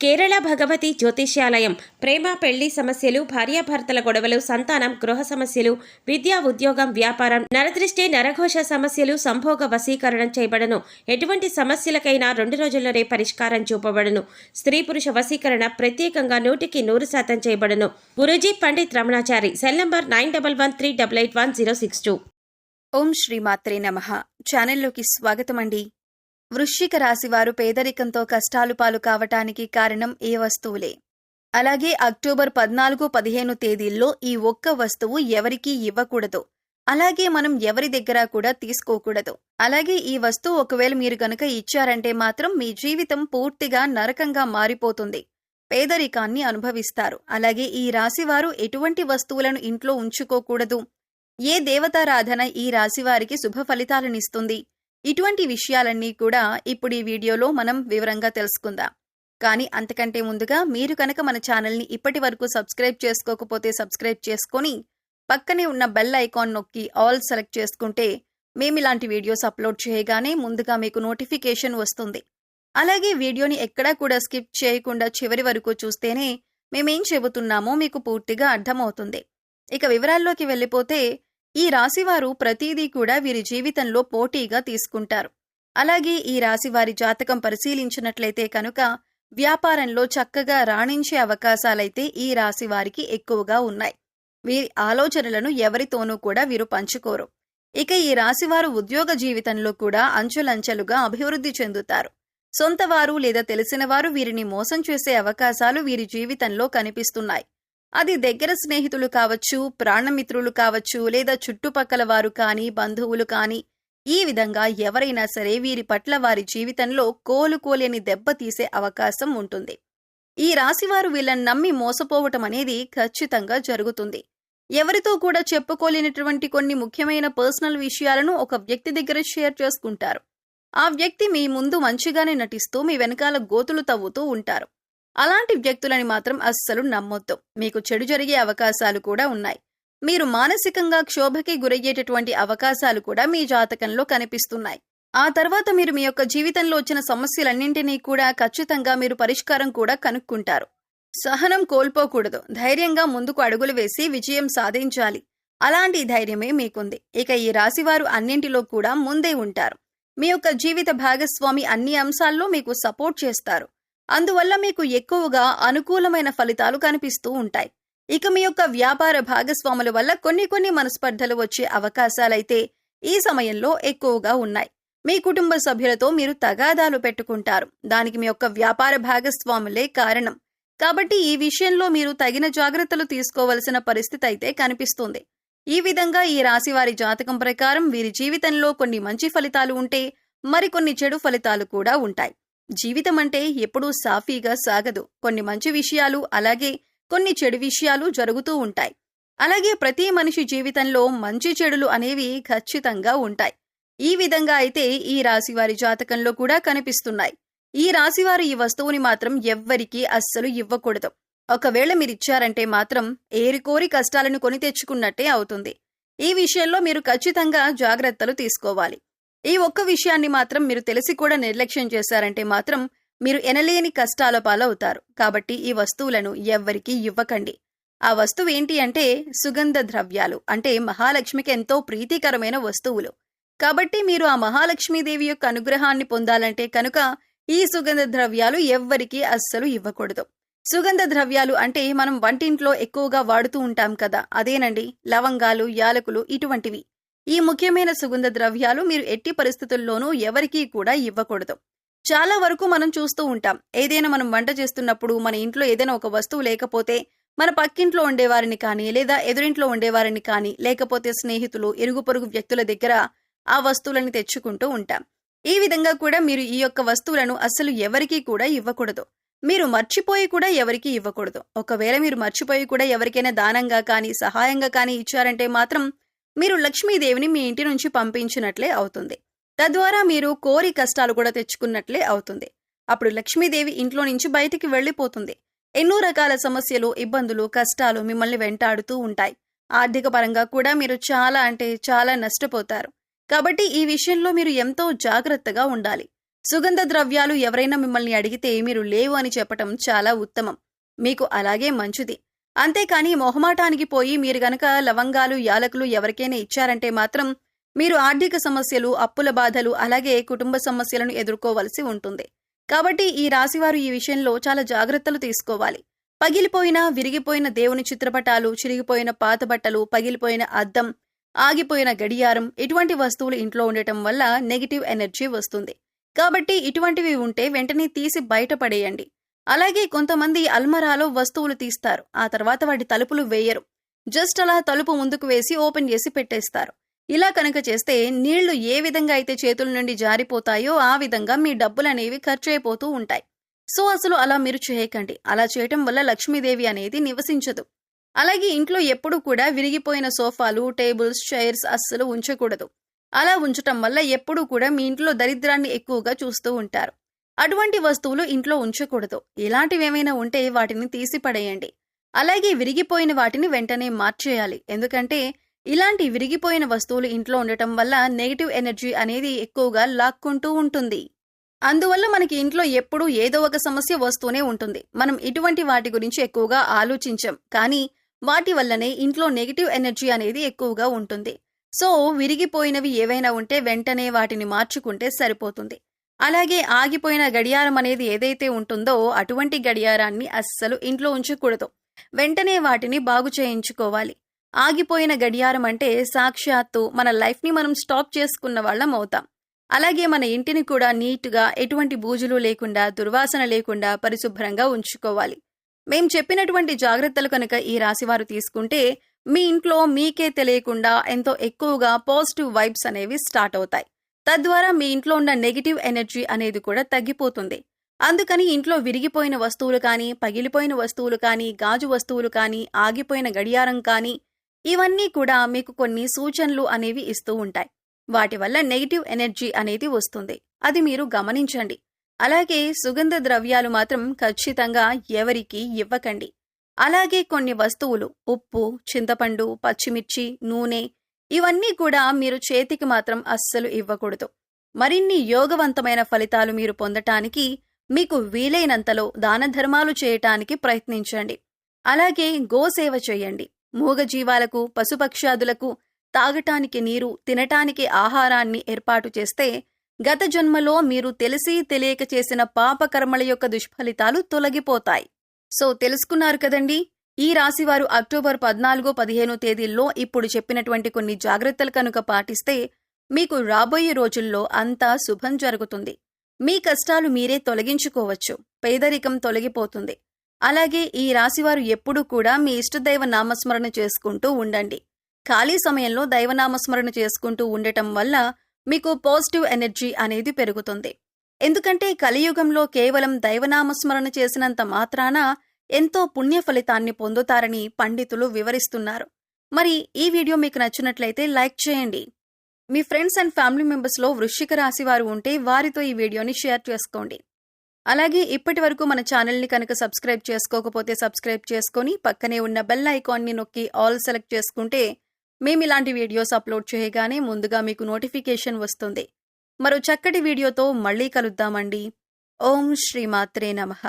కేరళ భగవతి జ్యోతిష్యాలయం ప్రేమ పెళ్లి సమస్యలు, భార్యాభర్తల గొడవలు, సంతానం, గృహ సమస్యలు, విద్యా ఉద్యోగం, వ్యాపారం, నరదృష్టి, నరఘోష సమస్యలు, సంభోగ వశీకరణం చేయబడను. ఎటువంటి సమస్యలకైనా 2 రోజుల్లోనే పరిష్కారం చూపబడను. స్త్రీ పురుష వశీకరణ ప్రత్యేకంగా 100% చేయబడను. గురూజీ పండిత్ రమణాచారి. Cell number 9113881062. ఓం శ్రీమాత్రే నమః. ఛానల్లోకి స్వాగతం అండి. వృశ్చిక రాశి వారు పేదరికంతో కష్టాలు పాలు కావటానికి కారణం ఏ వస్తువులే. అలాగే అక్టోబర్ 14-15 తేదీల్లో ఈ ఒక్క వస్తువు ఎవరికీ ఇవ్వకూడదు. అలాగే మనం ఎవరి దగ్గర కూడా తీసుకోకూడదు. అలాగే ఈ వస్తువు ఒకవేళ మీరు గనుక ఇచ్చారంటే మాత్రం మీ జీవితం పూర్తిగా నరకంగా మారిపోతుంది. పేదరికాన్ని అనుభవిస్తారు. అలాగే ఈ రాశివారు ఎటువంటి వస్తువులను ఇంట్లో ఉంచుకోకూడదు. ఏ దేవతారాధన ఈ రాశివారికి శుభ ఫలితాలనిస్తుంది? ఇటువంటి విషయాలన్నీ కూడా ఇప్పుడు ఈ వీడియోలో మనం వివరంగా తెలుసుకుందాం. కానీ అంతకంటే ముందుగా మీరు కనుక మన ఛానల్ని ఇప్పటి వరకు సబ్స్క్రైబ్ చేసుకోకపోతే సబ్స్క్రైబ్ చేసుకొని పక్కనే ఉన్న బెల్ ఐకాన్ నొక్కి ఆల్ సెలెక్ట్ చేసుకుంటే మేము ఇలాంటి వీడియోస్ అప్లోడ్ చేయగానే ముందుగా మీకు నోటిఫికేషన్ వస్తుంది. అలాగే వీడియోని ఎక్కడా కూడా స్కిప్ చేయకుండా చివరి వరకు చూస్తేనే మేమేం చెబుతున్నామో మీకు పూర్తిగా అర్థమవుతుంది. ఇక వివరాల్లోకి వెళ్ళిపోతే ఈ రాశివారు ప్రతిదీ కూడా వీరి జీవితంలో పోటీగా తీసుకుంటారు. అలాగే ఈ రాశివారి జాతకం పరిశీలించినట్లయితే కనుక వ్యాపారంలో చక్కగా రాణించే అవకాశాలైతే ఈ రాశివారికి ఎక్కువగా ఉన్నాయి. వీరి ఆలోచనలను ఎవరితోనూ కూడా వీరు పంచుకోరు. ఇక ఈ రాశివారు ఉద్యోగ జీవితంలో కూడా అంచెలంచెలుగా అభివృద్ధి చెందుతారు. సొంతవారు లేదా తెలిసినవారు వీరిని మోసం చేసే అవకాశాలు వీరి జీవితంలో కనిపిస్తున్నాయి. అది దగ్గర స్నేహితులు కావచ్చు, ప్రాణమిత్రులు కావచ్చు, లేదా చుట్టుపక్కల వారు కానీ, బంధువులు కానీ, ఈ విధంగా ఎవరైనా సరే వీరి పట్ల వారి జీవితంలో కోలుకోలేని దెబ్బ తీసే అవకాశం ఉంటుంది. ఈ రాశివారు వీళ్ళని నమ్మి మోసపోవటం అనేది ఖచ్చితంగా జరుగుతుంది. ఎవరితో కూడా చెప్పుకోలేనటువంటి కొన్ని ముఖ్యమైన పర్సనల్ విషయాలను ఒక వ్యక్తి దగ్గర షేర్ చేసుకుంటారు. ఆ వ్యక్తి మీ ముందు మంచిగానే నటిస్తూ మీ వెనకాల గోతులు తవ్వుతూ ఉంటారు. అలాంటి వ్యక్తులని మాత్రం అస్సలు నమ్మొద్దు. మీకు చెడు జరిగే అవకాశాలు కూడా ఉన్నాయి. మీరు మానసికంగా క్షోభకి గురయ్యేటటువంటి అవకాశాలు కూడా మీ జాతకంలో కనిపిస్తున్నాయి. ఆ తర్వాత మీరు మీ యొక్క జీవితంలో వచ్చిన సమస్యలన్నింటినీ కూడా ఖచ్చితంగా మీరు పరిష్కారం కూడా కనుక్కుంటారు. సహనం కోల్పోకూడదు. ధైర్యంగా ముందుకు అడుగులు వేసి విజయం సాధించాలి. అలాంటి ధైర్యమే మీకుంది. ఇక ఈ రాశివారు అన్నింటిలో కూడా ముందే ఉంటారు. మీ యొక్క జీవిత భాగస్వామి అన్ని అంశాల్లో మీకు సపోర్ట్ చేస్తారు. అందువల్ల మీకు ఎక్కువగా అనుకూలమైన ఫలితాలు కనిపిస్తూ ఉంటాయి. ఇక మీ యొక్క వ్యాపార భాగస్వాముల వల్ల కొన్ని మనస్పర్ధలు వచ్చే అవకాశాలైతే ఈ సమయంలో ఎక్కువగా ఉన్నాయి. మీ కుటుంబ సభ్యులతో మీరు తగాదాలు పెట్టుకుంటారు. దానికి మీ యొక్క వ్యాపార భాగస్వాములే కారణం. కాబట్టి ఈ విషయంలో మీరు తగిన జాగ్రత్తలు తీసుకోవలసిన పరిస్థితి అయితే కనిపిస్తుంది. ఈ విధంగా ఈ రాశివారి జాతకం ప్రకారం వీరి జీవితంలో కొన్ని మంచి ఫలితాలు ఉంటే మరికొన్ని చెడు ఫలితాలు కూడా ఉంటాయి. జీవితం అంటే ఎప్పుడూ సాఫీగా సాగదు. కొన్ని మంచి విషయాలు అలాగే కొన్ని చెడు విషయాలు జరుగుతూ ఉంటాయి. అలాగే ప్రతి మనిషి జీవితంలో మంచి చెడులు అనేవి ఖచ్చితంగా ఉంటాయి. ఈ విధంగా అయితే ఈ రాశివారి జాతకంలో కూడా కనిపిస్తున్నాయి. ఈ రాశివారు ఈ వస్తువుని మాత్రం ఎవ్వరికీ అస్సలు ఇవ్వకూడదు. ఒకవేళ మీరిచ్చారంటే మాత్రం ఏరికోరి కష్టాలను కొని తెచ్చుకున్నట్టే అవుతుంది. ఈ విషయంలో మీరు ఖచ్చితంగా జాగ్రత్తలు తీసుకోవాలి. ఈ ఒక్క విషయాన్ని మాత్రం మీరు తెలిసి కూడా నిర్లక్ష్యం చేశారంటే మాత్రం మీరు ఎనలేని కష్టాల పాలవుతారు. కాబట్టి ఈ వస్తువులను ఎవ్వరికీ ఇవ్వకండి. ఆ వస్తువు ఏంటి అంటే సుగంధ ద్రవ్యాలు. అంటే మహాలక్ష్మికి ఎంతో ప్రీతికరమైన వస్తువులు. కాబట్టి మీరు ఆ మహాలక్ష్మీదేవి యొక్క అనుగ్రహాన్ని పొందాలంటే కనుక ఈ సుగంధ ద్రవ్యాలు ఎవ్వరికీ అస్సలు ఇవ్వకూడదు. సుగంధ ద్రవ్యాలు అంటే మనం వంటింట్లో ఎక్కువగా వాడుతూ ఉంటాం కదా, అదేనండి లవంగాలు, యాలకులు ఇటువంటివి. ఈ ముఖ్యమైన సుగంధ ద్రవ్యాలు మీరు ఎట్టి పరిస్థితుల్లోనూ ఎవరికీ కూడా ఇవ్వకూడదు. చాలా వరకు మనం చూస్తూ ఉంటాం. ఏదైనా మనం వంట చేస్తున్నప్పుడు మన ఇంట్లో ఏదైనా ఒక వస్తువు లేకపోతే మన పక్కింట్లో ఉండేవారిని కానీ, లేదా ఎదురింట్లో ఉండేవారిని కానీ, లేకపోతే స్నేహితులు, ఇరుగు పొరుగు వ్యక్తుల దగ్గర ఆ వస్తువులను తెచ్చుకుంటూ ఉంటాం. ఈ విధంగా కూడా మీరు ఈ యొక్క వస్తువులను అస్సలు ఎవరికీ కూడా ఇవ్వకూడదు. మీరు మర్చిపోయి కూడా ఎవరికీ ఇవ్వకూడదు. ఒకవేళ మీరు మర్చిపోయి కూడా ఎవరికైనా దానంగా కానీ, సహాయంగా కానీ ఇచ్చారంటే మాత్రం మీరు లక్ష్మీదేవిని మీ ఇంటి నుంచి పంపించినట్లే అవుతుంది. తద్వారా మీరు కోరి కష్టాలు కూడా తెచ్చుకున్నట్లే అవుతుంది. అప్పుడు లక్ష్మీదేవి ఇంట్లో నుంచి బయటికి వెళ్లిపోతుంది. ఎన్నో రకాల సమస్యలు, ఇబ్బందులు, కష్టాలు మిమ్మల్ని వెంటాడుతూ ఉంటాయి. ఆర్థిక పరంగా కూడా మీరు చాలా నష్టపోతారు. కాబట్టి ఈ విషయంలో మీరు ఎంతో జాగ్రత్తగా ఉండాలి. సుగంధ ద్రవ్యాలు ఎవరైనా మిమ్మల్ని అడిగితే మీరు లేవు అని చెప్పటం చాలా ఉత్తమం. మీకు అలాగే మంచిది. అంతేకాని మొహమాటానికి పోయి మీరు గనక లవంగాలు, యాలకులు ఎవరికైనా ఇచ్చారంటే మాత్రం మీరు ఆర్థిక సమస్యలు, అప్పుల బాధలు, అలాగే కుటుంబ సమస్యలను ఎదుర్కోవలసి ఉంటుంది. కాబట్టి ఈ రాశివారు ఈ విషయంలో చాలా జాగ్రత్తలు తీసుకోవాలి. పగిలిపోయిన, విరిగిపోయిన దేవుని చిత్రపటాలు, చిరిగిపోయిన పాత బట్టలు, పగిలిపోయిన అద్దం, ఆగిపోయిన గడియారం ఇటువంటి వస్తువులు ఇంట్లో ఉండటం వల్ల నెగిటివ్ ఎనర్జీ వస్తుంది. కాబట్టి ఇటువంటివి ఉంటే వెంటనే తీసి బయటపడేయండి. అలాగే కొంతమంది అల్మరాలో వస్తువులు తీస్తారు. ఆ తర్వాత వాటి తలుపులు వేయరు. జస్ట్ అలా తలుపు ముందుకు వేసి ఓపెన్ చేసి పెట్టేస్తారు. ఇలా కనుక చేస్తే నీళ్లు ఏ విధంగా అయితే చేతుల నుండి జారిపోతాయో ఆ విధంగా మీ డబ్బులనేవి ఖర్చు అయిపోతూ ఉంటాయి. సో అసలు అలా మీరు చేయకండి. అలా చేయటం వల్ల లక్ష్మీదేవి అనేది నివసించదు. అలాగే ఇంట్లో ఎప్పుడూ కూడా విరిగిపోయిన సోఫాలు, టేబుల్స్, చైర్స్ అస్సలు ఉంచకూడదు. అలా ఉంచటం వల్ల ఎప్పుడూ కూడా మీ ఇంట్లో దరిద్రాన్ని ఎక్కువగా చూస్తూ ఉంటారు. అటువంటి వస్తువులు ఇంట్లో ఉంచకూడదు. ఇలాంటివేమైనా ఉంటే వాటిని తీసి పడేయండి. అలాగే విరిగిపోయిన వాటిని వెంటనే మార్చేయాలి. ఎందుకంటే ఇలాంటి విరిగిపోయిన వస్తువులు ఇంట్లో ఉండటం వల్ల నెగిటివ్ ఎనర్జీ అనేది ఎక్కువగా లాక్కుంటూ ఉంటుంది. అందువల్ల మనకి ఇంట్లో ఎప్పుడూ ఏదో ఒక సమస్య వస్తూనే ఉంటుంది. మనం ఇటువంటి వాటి గురించి ఎక్కువగా ఆలోచించం. కానీ వాటి వల్లనే ఇంట్లో నెగిటివ్ ఎనర్జీ అనేది ఎక్కువగా ఉంటుంది. సో విరిగిపోయినవి ఏవైనా ఉంటే వెంటనే వాటిని మార్చుకుంటే సరిపోతుంది. అలాగే ఆగిపోయిన గడియారం అనేది ఏదైతే ఉంటుందో అటువంటి గడియారాన్ని అస్సలు ఇంట్లో ఉంచకూడదు. వెంటనే వాటిని బాగు చేయించుకోవాలి. ఆగిపోయిన గడియారం అంటే సాక్షాత్తు మన లైఫ్ని మనం స్టాప్ చేసుకున్న వాళ్ళం అవుతాం. అలాగే మన ఇంటిని కూడా నీట్గా, ఎటువంటి బూజులు లేకుండా, దుర్వాసన లేకుండా పరిశుభ్రంగా ఉంచుకోవాలి. మేం చెప్పినటువంటి జాగ్రత్తలు కనుక ఈ రాశివారు తీసుకుంటే మీ ఇంట్లో మీకే తెలియకుండా ఎంతో ఎక్కువగా పాజిటివ్ వైబ్స్ అనేవి స్టార్ట్ అవుతాయి. తద్వారా మీ ఇంట్లో ఉన్న నెగిటివ్ ఎనర్జీ అనేది కూడా తగ్గిపోతుంది. అందుకని ఇంట్లో విరిగిపోయిన వస్తువులు కానీ, పగిలిపోయిన వస్తువులు కానీ, గాజు వస్తువులు కానీ, ఆగిపోయిన గడియారం కానీ ఇవన్నీ కూడా మీకు కొన్ని సూచనలు అనేవి ఇస్తూ ఉంటాయి. వాటి వల్ల నెగిటివ్ ఎనర్జీ అనేది వస్తుంది. అది మీరు గమనించండి. అలాగే సుగంధ ద్రవ్యాలు మాత్రం ఖచ్చితంగా ఎవరికీ ఇవ్వకండి. అలాగే కొన్ని వస్తువులు ఉప్పు, చింతపండు, పచ్చిమిర్చి, నూనె ఇవన్నీ కూడా మీరు చేతికి మాత్రం అస్సలు ఇవ్వకూడదు. మరిన్ని యోగవంతమైన ఫలితాలు మీరు పొందటానికి మీకు వీలైనంతలో దాన ధర్మాలు చేయటానికి ప్రయత్నించండి. అలాగే గోసేవ చేయండి. మూగజీవాలకు, పశుపక్షాదులకు తాగటానికి నీరు, తినటానికి ఆహారాన్ని ఏర్పాటు చేస్తే గత జన్మలో మీరు తెలిసి తెలియక చేసిన పాపకర్మల యొక్క దుష్ఫలితాలు తొలగిపోతాయి. సో తెలుసుకున్నారు కదండి. ఈ రాశివారు అక్టోబర్ 14, 15 తేదీల్లో ఇప్పుడు చెప్పినటువంటి కొన్ని జాగ్రత్తలు కనుక పాటిస్తే మీకు రాబోయే రోజుల్లో అంతా శుభం జరుగుతుంది. మీ కష్టాలు మీరే తొలగించుకోవచ్చు. పేదరికం తొలగిపోతుంది. అలాగే ఈ రాశివారు ఎప్పుడూ కూడా మీ ఇష్టదైవ నామస్మరణ చేసుకుంటూ ఉండండి. ఖాళీ సమయంలో దైవనామస్మరణ చేసుకుంటూ ఉండటం వల్ల మీకు పాజిటివ్ ఎనర్జీ అనేది పెరుగుతుంది. ఎందుకంటే కలియుగంలో కేవలం దైవనామస్మరణ చేసినంత మాత్రాన ఎంతో పుణ్య ఫలితాన్ని పొందుతారని పండితులు వివరిస్తున్నారు. మరి ఈ వీడియో మీకు నచ్చినట్లయితే లైక్ చేయండి. మీ ఫ్రెండ్స్ అండ్ ఫ్యామిలీ మెంబర్స్లో వృశ్చిక రాశి వారు ఉంటే వారితో ఈ వీడియోని షేర్ చేసుకోండి. అలాగే ఇప్పటి వరకు మన ఛానల్ని కనుక సబ్స్క్రైబ్ చేసుకోకపోతే సబ్స్క్రైబ్ చేసుకొని పక్కనే ఉన్న బెల్ ఐకాన్ని నొక్కి ఆల్ సెలెక్ట్ చేసుకుంటే మేము ఇలాంటి వీడియోస్ అప్లోడ్ చేయగానే ముందుగా మీకు నోటిఫికేషన్ వస్తుంది. మరో చక్కటి వీడియోతో మళ్ళీ కలుద్దామండి. ఓం శ్రీమాత్రే నమః.